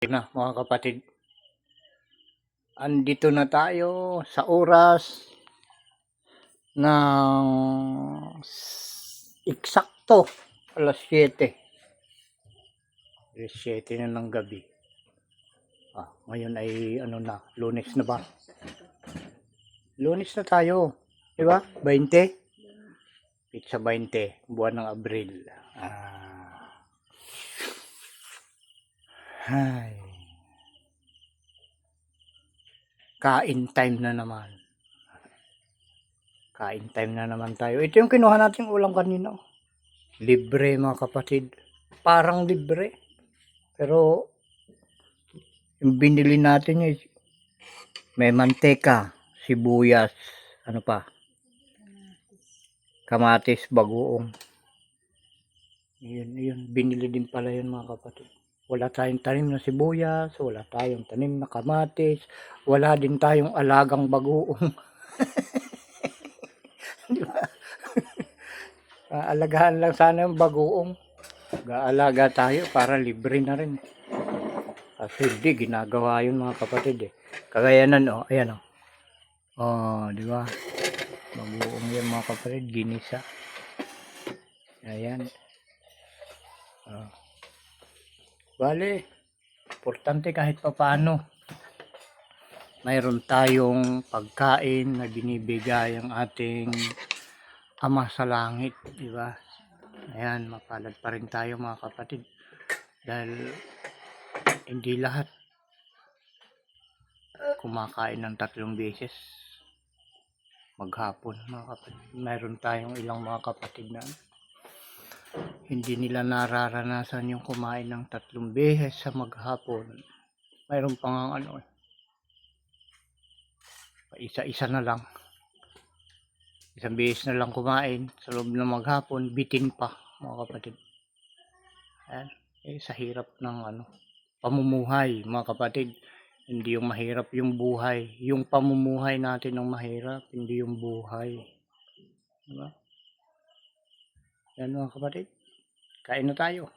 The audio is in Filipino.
na mga kapatid. Andito na tayo sa oras ng eksakto alas 7. Alas 7 na ng gabi. Ngayon ay Lunes na ba? Lunes na tayo. Diba? 20? Pizza 20. Buwan ng Abril. Ay. Kain time na naman. Kain time na naman tayo. Ito yung kinuha nating ulam kanina. Libre mga kapatid. Parang libre. Pero yung binili natin may manteka, sibuyas, kamatis, bagoong. Yun. Binili din pala yun mga kapatid. Wala tayong tanim na sibuyas, wala tayong tanim na kamatis, wala din tayong alagang bagoong. Diba? Alagahan lang sana yung bagoong. Gaalaga tayo para libre na rin. Kasi hindi, ginagawa yun mga kapatid Kagayanan ayan di ba? Bagoong yan mga kapatid, ginisa. Ayan. Bale, importante kahit papaano mayroon tayong pagkain na binibigay ang ating Ama sa langit, di ba? Ayan, mapalad pa rin tayo mga kapatid. Dahil hindi lahat kumakain ng 3 beses maghapon mga kapatid. Mayroon tayong ilang mga kapatid na hindi nila nararanasan yung kumain ng 3 beses sa maghapon. Mayroon pang isa-isa na lang. Isang beses na lang kumain sa loob ng maghapon, bitin pa mga kapatid. Ayan, sa hirap ng pamumuhay mga kapatid. Hindi yung mahirap yung buhay, yung pamumuhay natin ang mahirap, hindi yung buhay. Diba? Yan mga kapatid, kain na tayo.